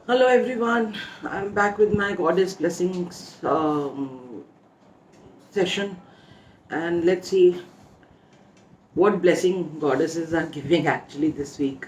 Hello everyone, I'm back with my Goddess Blessings session, and let's see what blessing goddesses are giving actually this week.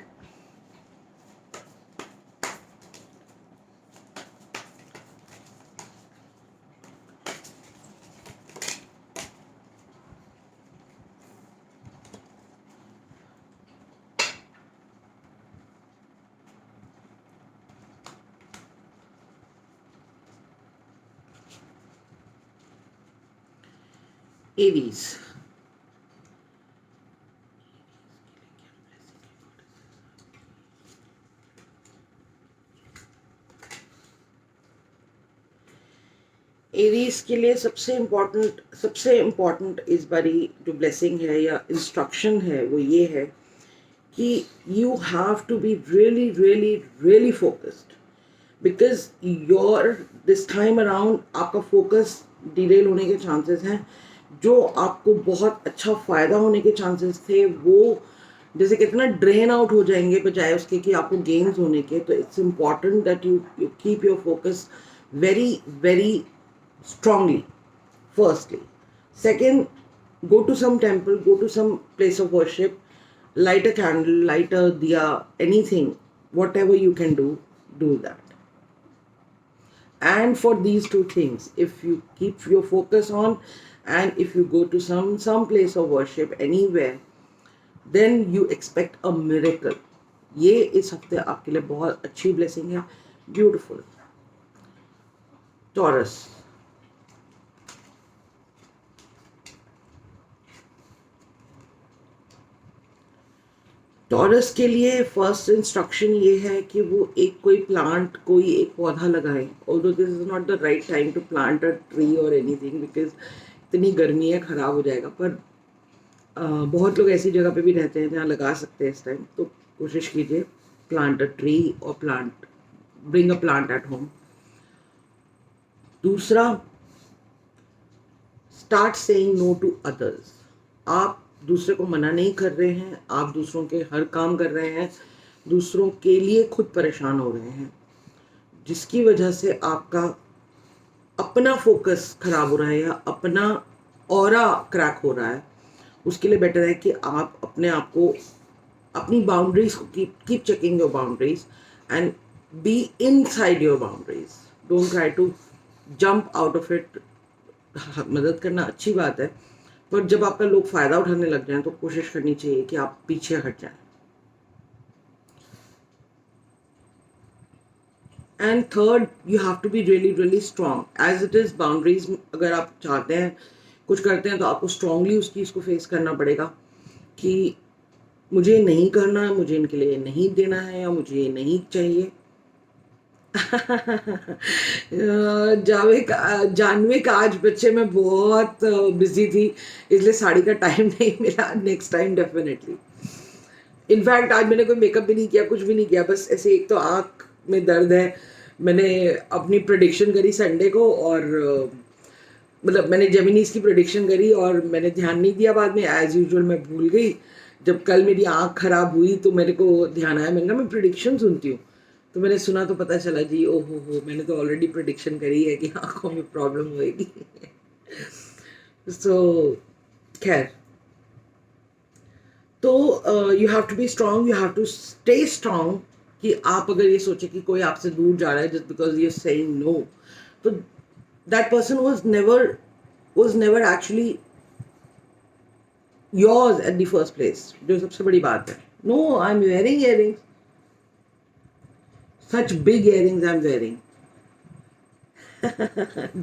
Aries. Aries के लिए सबसे important इस बारी जो blessing है या इंस्ट्रक्शन है वो ये है कि you have to be really really really focused, because your this time around आपका फोकस डिरेल होने के चांसेस हैं। जो आपको बहुत अच्छा फ़ायदा होने के चांसेस थे वो जैसे कितना ड्रेन आउट हो जाएंगे बजाय उसके कि आपको गेन्स होने के। तो it's important that you keep your focus very very strongly, firstly. Second, go to some temple, go to some place of worship, light a candle, light a diya, anything, whatever you can do that. And for these two things, if you keep your focus on, and if you go to some place of worship anywhere, then you expect a miracle. ये इस हफ्ते आपके लिए बहुत अच्छी blessing है। Beautiful. Taurus. Taurus के लिए फर्स्ट इंस्ट्रक्शन ये है कि वो कोई प्लांट, कोई एक पौधा लगाए। Although this is not the right time to plant a tree और एनीथिंग, बिकॉज इतनी गर्मी है, ख़राब हो जाएगा। पर बहुत लोग ऐसी जगह पे भी रहते हैं जहाँ लगा सकते हैं इस टाइम, तो कोशिश कीजिए प्लांट अ ट्री और bring a plant at home. दूसरा, start saying no to others. आप दूसरे को मना नहीं कर रहे हैं, आप दूसरों के हर काम कर रहे हैं, दूसरों के लिए खुद परेशान हो रहे हैं, जिसकी वजह से आपका अपना फोकस खराब हो रहा है या अपना ऑरा क्रैक हो रहा है। उसके लिए बेटर है कि आप अपने आप को, अपनी बाउंड्रीज को keep checking your boundaries and be inside your boundaries. Don't try to jump out of it. मदद करना अच्छी बात है, पर जब आपका लोग फ़ायदा उठाने लग जाएं तो कोशिश करनी चाहिए कि आप पीछे हट जाएं। And third, you have to be really really strong as it is. Boundaries अगर आप चाहते हैं कुछ करते हैं तो आपको स्ट्रांगली उस चीज़ को फेस करना पड़ेगा कि मुझे नहीं करना है, मुझे इनके लिए नहीं देना है, या मुझे ये नहीं चाहिए। जानवी का आज बच्चे में बहुत बिजी थी, इसलिए साड़ी का टाइम नहीं मिला। Next time definitely. इनफैक्ट आज मैंने कोई मेकअप भी नहीं किया, कुछ भी नहीं किया, बस ऐसे। एक तो आँख में दर्द है। मैंने अपनी प्रेडिक्शन करी संडे को, और मतलब मैंने जेमिनीज की प्रेडिक्शन करी और मैंने ध्यान नहीं दिया। बाद में एज यूजुअल मैं भूल गई। जब कल मेरी आँख खराब हुई तो मेरे को ध्यान आया, मैंने कहा मैं प्रेडिक्शन सुनती हूँ, तो मैंने सुना तो पता चला जी, ओहो हो, मैंने तो ऑलरेडी प्रेडिक्शन करी है कि आँखों में प्रॉब्लम होएगी। सो खैर, तो you have to be strong, you have to stay strong. कि आप अगर ये सोचे कि कोई आपसे दूर जा रहा है just because you are saying no, तो that person was never actually yours at the first place, जो सबसे बड़ी बात है। No, I'm wearing earrings, such big earrings I'm wearing।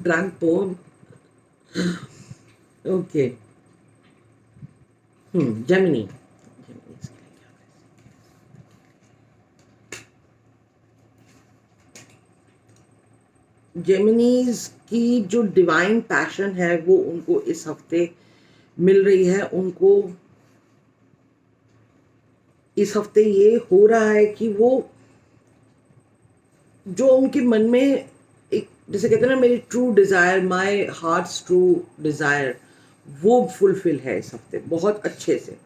Drunk poem। Okay। Gemini। जेमिनीज की जो डिवाइन पैशन है वो उनको इस हफ्ते मिल रही है। उनको इस हफ्ते ये हो रहा है कि वो जो उनके मन में एक, जैसे कहते हैं ना, मेरी true desire, my hearts true desire, वो फुलफिल है इस हफ्ते बहुत अच्छे से।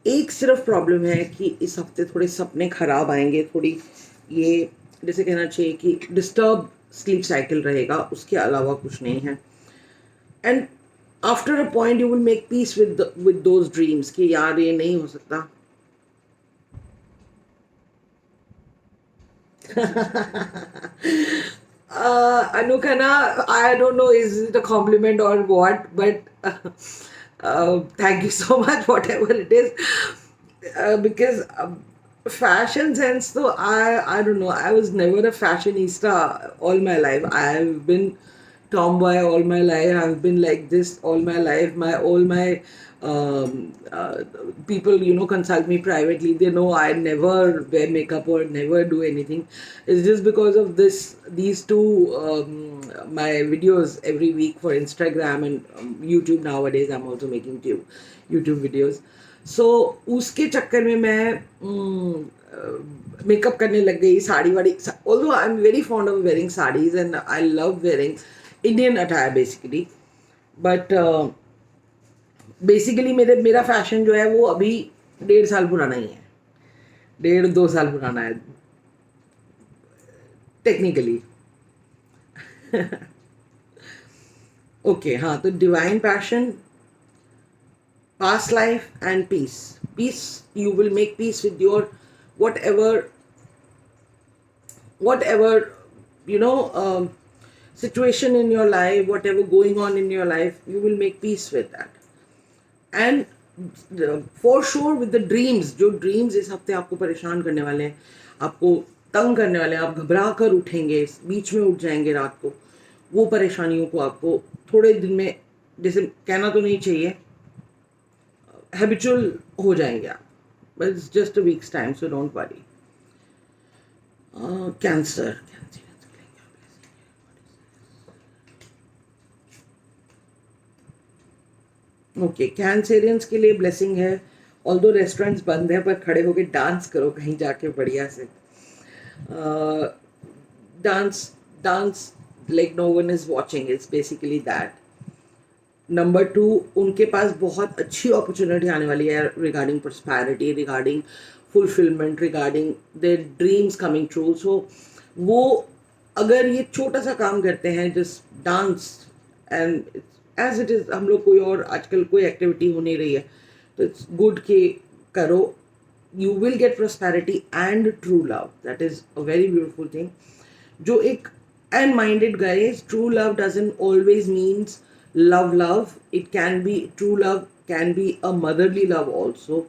एक सिर्फ प्रॉब्लम है कि इस हफ्ते थोड़े सपने खराब आएंगे, थोड़ी ये जैसे कहना चाहिए कि डिस्टर्ब स्लीप साइकिल रहेगा, उसके अलावा कुछ नहीं है. And after a point you will make peace with those dreams कि यार ये नहीं हो सकता. Anukana, I don't know is it a compliment or what, but thank you so much, whatever it is. Because fashion sense, though, I don't know. I was never a fashionista all my life. I've been tomboy all my life. I've been like this all my life. All my people, consult me privately. They know I never wear makeup or never do anything. It's just because of these two my videos every week for Instagram and YouTube. Nowadays I'm also making YouTube videos. So उसके चक्कर में मैं makeup करने लग गई, साड़ी वाड़ी. Although I'm very fond of wearing sarees and I love wearing Indian attire basically, but basically मेरा fashion जो है वो अभी 1.5 साल पुराना ही है, 1.5-2 साल पुराना है टेक्निकली. ओके हाँ, तो divine passion, past life and peace. You will make peace with your whatever you know situation in your life, whatever going on in your life, you will make peace with that. And for sure with the dreams, जो dreams इस हफ्ते आपको परेशान करने वाले हैं, आपको तंग करने वाले हैं, आप घबरा कर उठेंगे, बीच में उठ जाएंगे रात को, वो परेशानियों को आपको थोड़े दिन में, जैसे कहना तो नहीं चाहिए, हैबिचुअल हो जाएंगे आप. But it's just a weeks time, so don't worry. Cancer. Okay, Cancerians के लिए ब्लेसिंग है. ऑल्दो रेस्टोरेंट्स बंद है, पर खड़े होके डांस करो कहीं जाके बढ़िया से. Dance like no one is watching. It's basically that. Number 2, उनके पास बहुत अच्छी अपॉर्चुनिटी आने वाली है regarding prosperity, regarding fulfilment, regarding their dreams coming true. So वो अगर ये छोटा सा काम करते हैं, just dance, and as it is, हम लोग कोई और आजकल कोई एक्टिविटी हो नहीं रही है, तो इट्स गुड कि करो. You will get prosperity and true love. That is a very beautiful thing. जो एक and minded guys, true love doesn't always means love. It can be, true love can be a motherly love also.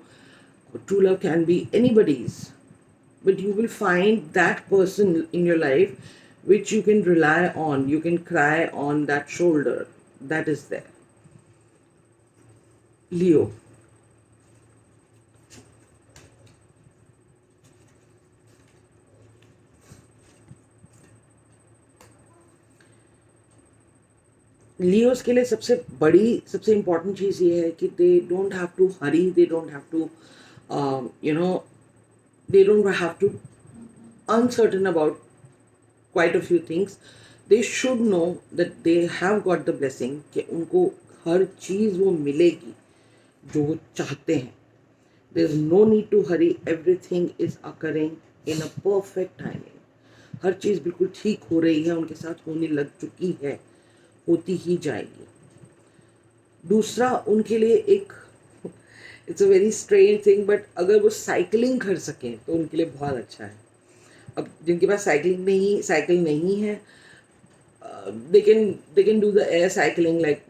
True love can be anybody's, but you will find that person in your life which you can rely on, you can cry on that shoulder, that is there. Leo. Leos के लिए सबसे बड़ी, सबसे important चीज़ ये है कि they don't have to hurry, they don't have to they don't have to uncertain about quite a few things. They should know that they have got the blessing, कि उनको हर चीज़ वो मिलेगी जो वो चाहते हैं. there is no need to hurry. Everything is occurring in a perfect timing. हर चीज़ बिल्कुल ठीक हो रही है, उनके साथ होने लग चुकी है, होती ही जाएगी. दूसरा, उनके लिए एक, it's a very strange thing, but अगर वो साइकिलिंग कर सकें तो उनके लिए बहुत अच्छा है. अब जिनके पास साइकिल नहीं है, they can do the air cycling like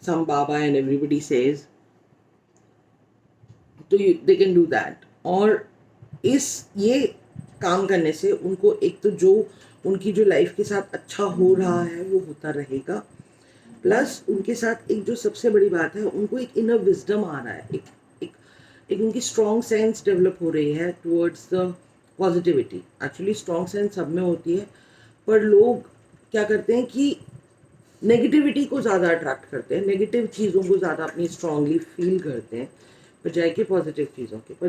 some Baba and everybody says. तो they can do that. और ये काम करने से उनको एक तो जो उनकी जो लाइफ के साथ अच्छा हो रहा है वो होता रहेगा, प्लस उनके साथ एक जो सबसे बड़ी बात है, उनको एक इनर विजडम आ रहा है, एक उनकी स्ट्रॉन्ग सेंस डेवलप हो रही है towards the positivity. Actually strong sense सब में होती है, पर लोग क्या करते हैं कि नेगेटिविटी को ज़्यादा अट्रैक्ट करते हैं, नेगेटिव चीज़ों को ज़्यादा अपनी स्ट्रांगली फील करते हैं बजाय कि पॉजिटिव चीज़ों के. पर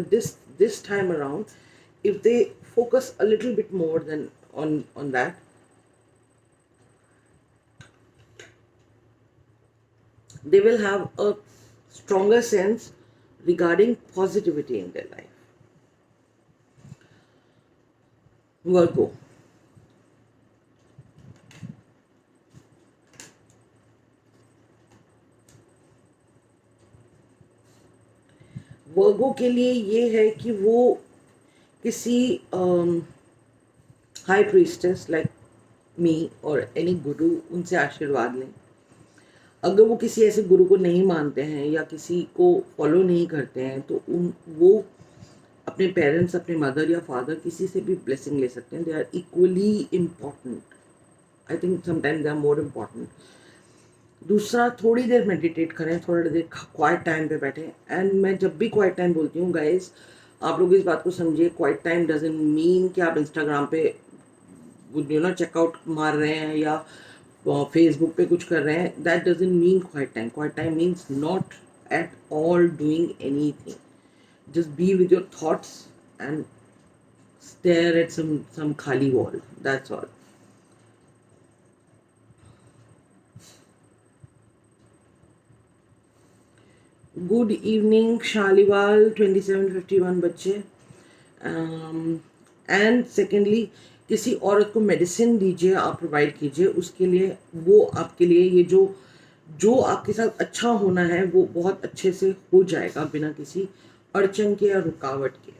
this time around, if they focus a little bit more than on that, they will have a stronger sense regarding positivity in their life. वर्गो, वर्गो के लिए ये है कि वो किसी हाई प्रीस्टेस लाइक मी और एनी गुरु उनसे आशीर्वाद लें। अगर वो किसी ऐसे गुरु को नहीं मानते हैं या किसी को फॉलो नहीं करते हैं तो वो अपने पेरेंट्स, अपने मदर या फादर, किसी से भी ब्लेसिंग ले सकते हैं। They are equally important. I think sometimes they are more important. दूसरा, थोड़ी देर मेडिटेट करें, थोड़ी देर क्वाइट टाइम पे बैठें। एंड मैं जब भी क्वाइट टाइम बोलती हूँ गाइस, आप लोग इस बात को समझिए, क्वाइट टाइम डजंट मीन कि आप इंस्टाग्राम पे चेकआउट मार रहे हैं या फेसबुक पे कुछ कर रहे हैं। That doesn't mean quiet time. Quiet time means not at all doing anything, just be with your thoughts and stare at some khali wall. That's all. Good evening Shaliwal 2751 बच्चे। एंड सेकेंडली, किसी औरत को medicine दीजिए, आप provide कीजिए उसके लिए। वो आपके लिए ये जो आपके साथ अच्छा होना है वो बहुत अच्छे से हो जाएगा बिना किसी अड़चन के या रुकावट के।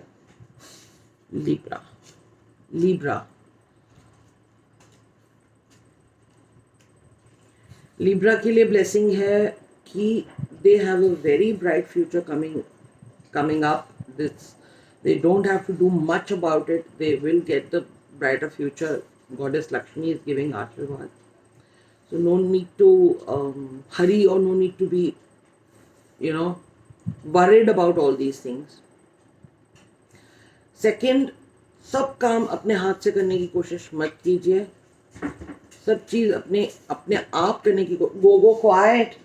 लिब्रा, लिब्रा, लिब्रा के लिए ब्लेसिंग है कि they have a very bright future coming up. This, they don't have to do much about it. They will get the brighter future. Goddess Lakshmi is giving Ashirwad. So no need to hurry or no need to be, worried about all these things. Second, सब काम अपने हाथ से करने की कोशिश मत कीजिए। सब चीज अपने अपने आप करने की गो क्वाइट।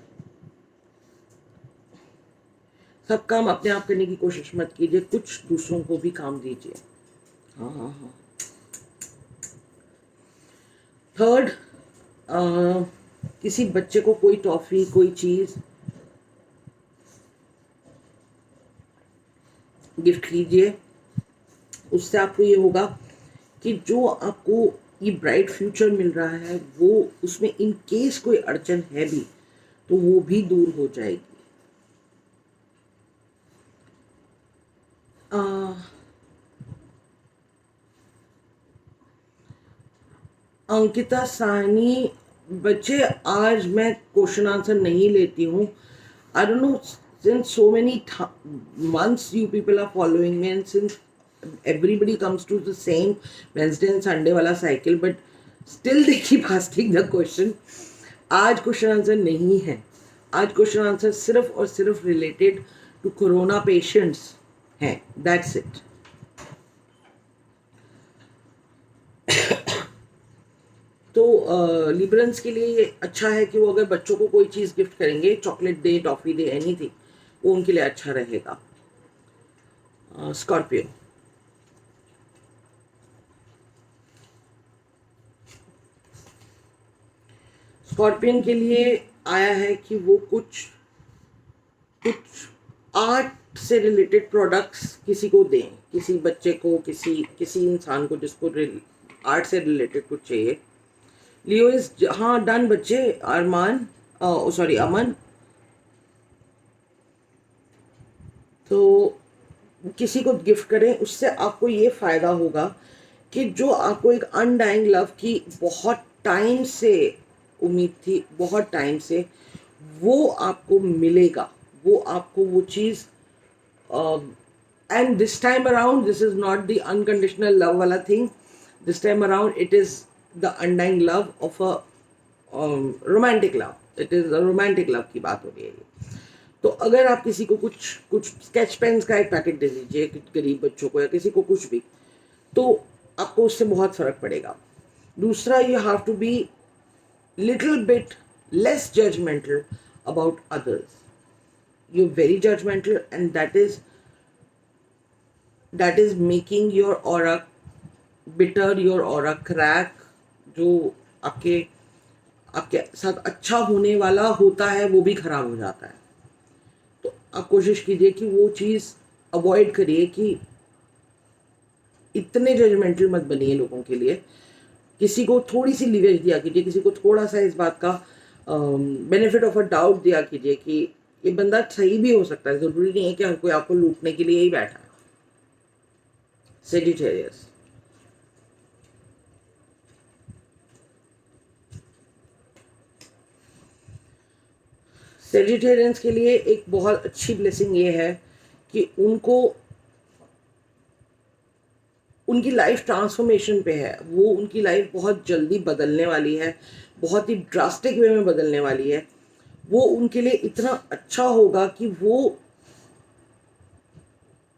सब काम अपने आप करने की कोशिश मत कीजिए, कुछ दूसरों को भी काम दीजिए। हाँ। थर्ड, किसी बच्चे को कोई टॉफी, कोई चीज गिफ्ट कीजिए। उससे आपको ये होगा कि जो आपको ये ब्राइट फ्यूचर मिल रहा है वो, उसमें इन केस कोई अड़चन है भी तो वो भी दूर हो जाएगी। अंकिता साहनी, बच्चे आज मैं क्वेश्चन आंसर नहीं लेती हूँ। आई don't no, since so many months you people are following me and since everybody comes to the same Wednesday and Sunday वाला cycle, but still they keep asking the question. आज question answer नहीं है। आज question answer सिर्फ और सिर्फ related to corona patients हैं। That's it. तो लिबरल्स के लिए ये अच्छा है कि वो अगर बच्चों को कोई चीज़ गिफ्ट करेंगे, चॉकलेट दे, टॉफ़ी दे, एनीथिंग, वो उनके लिए अच्छा रहेगा। स्कॉर्पियो, स्कॉर्पियन के लिए आया है कि वो कुछ आर्ट से रिलेटेड प्रोडक्ट्स किसी को दें, किसी बच्चे को, किसी इंसान को जिसको आर्ट से रिलेटेड कुछ चाहिए। लियो इज, हाँ डन बच्चे। अरमान, सॉरी अमन, तो किसी को गिफ्ट करें, उससे आपको ये फ़ायदा होगा कि जो आपको एक अनडाइंग लव की बहुत टाइम से उम्मीद थी, बहुत टाइम से, वो आपको मिलेगा। वो आपको वो चीज़, and this time around this is not the unconditional love वाला thing. This time around it is the undying love of a romantic love. It is a romantic love की बात हो रही है। तो अगर आप किसी को कुछ स्केच पेन्स का एक पैकेट दे दीजिए गरीब बच्चों को या किसी को कुछ भी, तो आपको उससे बहुत फ़र्क पड़ेगा। दूसरा, you have to be little bit less judgmental about others. You very judgmental and that is making your aura bitter, your aura crack. जो आपके साथ अच्छा होने वाला होता है वो भी खराब हो जाता है। तो आप कोशिश कीजिए कि वो चीज़ अवॉइड करिए कि इतने जजमेंटल मत बनिए लोगों के लिए। किसी को थोड़ी सी लिवेज दिया कीजिए, किसी को थोड़ा सा इस बात का बेनिफिट ऑफ अ डाउट दिया कीजिए कि ये बंदा सही भी हो सकता है, जरूरी नहीं है कि हर कोई आपको लूटने के लिए ही बैठा है। सेजिटेरियस, सेजिटेरियंस के लिए एक बहुत अच्छी ब्लेसिंग ये है कि उनको उनकी लाइफ ट्रांसफॉर्मेशन पे है, वो उनकी लाइफ बहुत जल्दी बदलने वाली है, बहुत ही ड्रास्टिक वे में बदलने वाली है। वो उनके लिए इतना अच्छा होगा कि वो,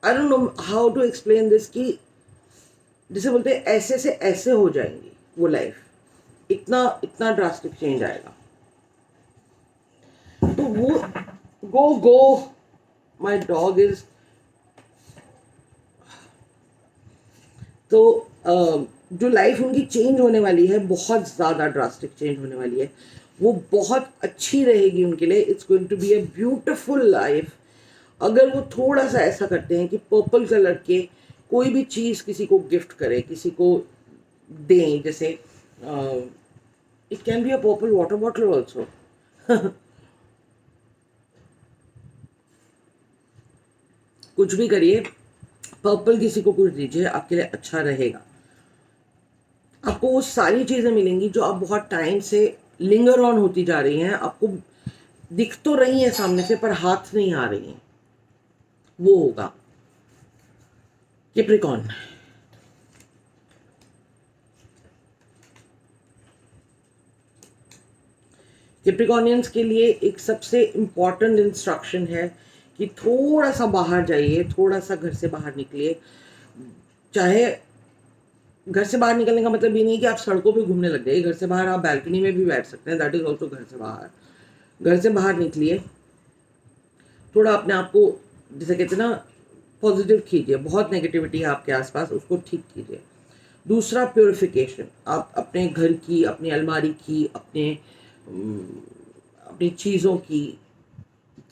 I don't know how to explain this, कि जिसे बोलते हैं ऐसे से ऐसे हो जाएंगी वो लाइफ, इतना इतना ड्रास्टिक चेंज आएगा। तो वो गो गो, माई डॉग इज, तो जो लाइफ उनकी चेंज होने वाली है, बहुत ज़्यादा ड्रास्टिक चेंज होने वाली है, वो बहुत अच्छी रहेगी उनके लिए। It's going to be a beautiful life. अगर वो थोड़ा सा ऐसा करते हैं कि पर्पल कलर के कोई भी चीज़ किसी को गिफ्ट करें, किसी को दें, जैसे it can be a purple water bottle also. कुछ भी करिए, पर्पल किसी को कुछ दीजिए, आपके लिए अच्छा रहेगा। आपको वो सारी चीज़ें मिलेंगी जो आप बहुत टाइम से लिंगर ऑन होती जा रही हैं, आपको दिख तो रही हैं सामने से पर हाथ नहीं आ रही हैं, वो होगा। कैप्रिकॉर्न, कैप्रिकॉर्नियंस के लिए एक सबसे इम्पॉर्टेंट इंस्ट्रक्शन है कि थोड़ा सा बाहर जाइए, थोड़ा सा घर से बाहर निकलिए। चाहे घर से बाहर निकलने का मतलब ये नहीं कि आप सड़कों पे घूमने लग जाइए, घर से बाहर आप बैल्कनी में भी बैठ सकते हैं, दैट इज ऑल्सो घर से बाहर। घर से बाहर निकलिए, थोड़ा अपने आप को, जैसे कहते हैं ना, पॉजिटिव कीजिए। बहुत नेगेटिविटी है आपके आसपास, उसको ठीक कीजिए। दूसरा, प्योरिफिकेशन। आप अपने घर की, अपनी अलमारी की, अपनी चीज़ों की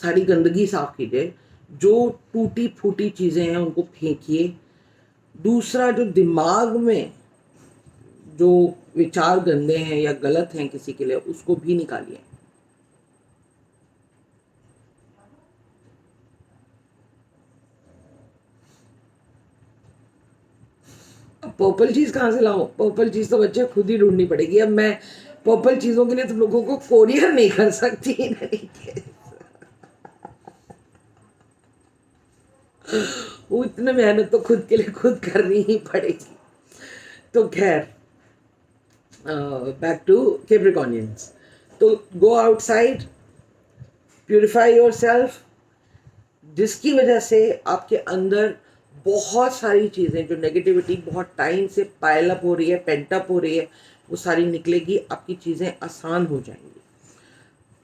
सारी गंदगी साफ कीजिए। जो टूटी फूटी चीज़ें हैं उनको फेंकिए। दूसरा, जो दिमाग में जो विचार गंदे हैं या गलत हैं किसी के लिए, उसको भी निकालिए। अब पर्पल चीज कहाँ से लाऊं? पर्पल चीज तो बच्चे खुद ही ढूंढनी पड़ेगी। अब मैं पर्पल चीजों के लिए तुम लोगों को कोरियर नहीं कर सकती। वो इतने मेहनत तो खुद के लिए खुद करनी ही पड़ेगी। तो खैर, बैक टू कैप्रिकॉर्नियंस। तो go outside, purify your self, जिसकी वजह से आपके अंदर बहुत सारी चीज़ें, जो नेगेटिविटी बहुत टाइम से पाइल अप हो रही है, पेंटअप हो रही है, वो सारी निकलेगी। आपकी चीज़ें आसान हो जाएंगी।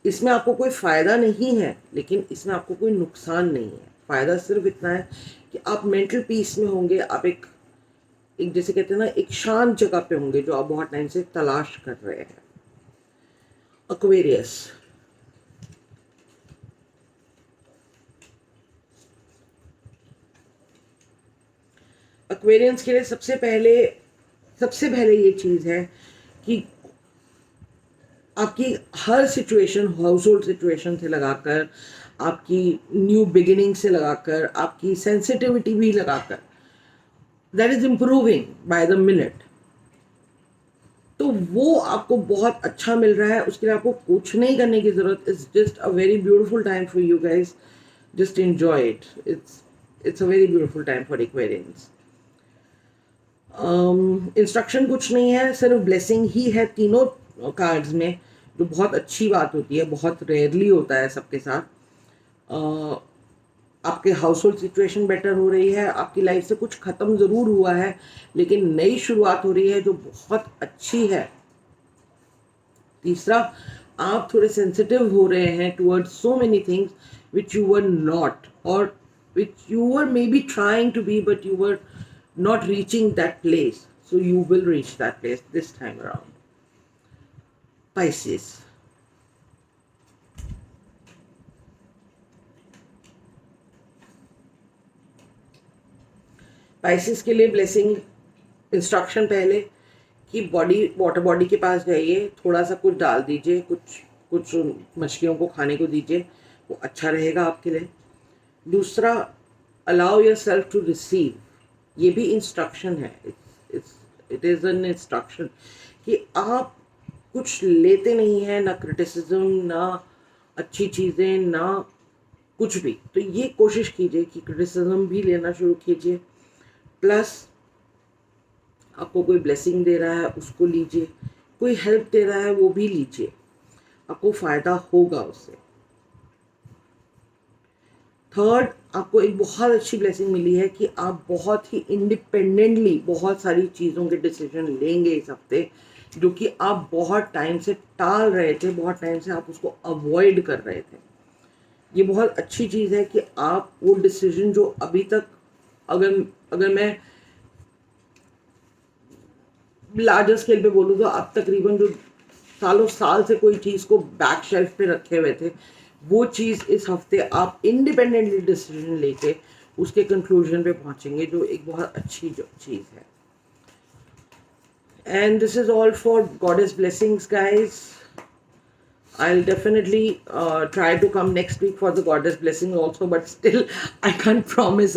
इसमें आपको कोई फ़ायदा नहीं है, लेकिन इसमें आपको कोई नुकसान नहीं है। फ़ायदा सिर्फ इतना है कि आप मेंटल पीस में होंगे। आप एक एक जैसे कहते हैं ना, एक शांत जगह पे होंगे जो आप बहुत टाइम से तलाश कर रहे हैं। एक्वेरियस, एक्वेरियंस के लिए सबसे पहले ये चीज़ है कि आपकी हर सिचुएशन, हाउस होल्ड सिचुएशन से लगाकर, आपकी न्यू बिगिनिंग से लगाकर, आपकी सेंसिटिविटी भी लगाकर, that is improving by the minute. तो वो आपको बहुत अच्छा मिल रहा है, उसके लिए आपको कुछ नहीं करने की जरूरत। It's just a very beautiful time for you guys, just enjoy it. It's a very beautiful time for Aquarians. Instruction कुछ नहीं है, सिर्फ ब्लेसिंग ही है तीनों कार्ड्स में, जो बहुत अच्छी बात होती है, बहुत रेयरली होता है सबके साथ। आपके हाउस होल्ड सिचुएशन बेटर हो रही है, आपकी लाइफ से कुछ ख़त्म ज़रूर हुआ है, लेकिन नई शुरुआत हो रही है जो बहुत अच्छी है। तीसरा, आप थोड़े सेंसिटिव हो रहे हैं towards so many things which you were not, और which you were may be trying to be, but you were not reaching that place. So you will reach that place this time around. Pisces. Pisces के लिए blessing instruction पहले कि water body के पास जाइए, थोड़ा सा कुछ डाल दीजिए, कुछ कुछ मछलियों को खाने को दीजिए, वो अच्छा रहेगा आपके लिए। दूसरा, allow yourself to receive, ये भी इंस्ट्रक्शन है, इट इज़ एन इंस्ट्रक्शन कि आप कुछ लेते नहीं हैं, ना क्रिटिसिज्म, ना अच्छी चीज़ें, ना कुछ भी। तो ये कोशिश कीजिए कि क्रिटिसिज्म भी लेना शुरू कीजिए, प्लस आपको कोई ब्लेसिंग दे रहा है उसको लीजिए, कोई हेल्प दे रहा है वो भी लीजिए, आपको फ़ायदा होगा उससे। थर्ड, आपको एक बहुत अच्छी ब्लेसिंग मिली है कि आप बहुत ही इंडिपेंडेंटली बहुत सारी चीज़ों के डिसीजन लेंगे इस हफ्ते, जो कि आप बहुत टाइम से टाल रहे थे, बहुत टाइम से आप उसको अवॉइड कर रहे थे। ये बहुत अच्छी चीज़ है कि आप वो डिसीजन जो अभी तक, अगर अगर मैं लार्जर स्केल पे बोलूँ तो आप तकरीबन जो सालों साल से कोई चीज़ को बैक शेल्फ पे रखे हुए थे, वो चीज़ इस हफ्ते आप इंडिपेंडेंटली डिसीजन लेके उसके कंक्लूजन पे पहुंचेंगे, जो एक बहुत अच्छी जो चीज़ है। And this is all for goddess blessings guys. I'll definitely try to come next week for the goddess blessing also, but still I can't promise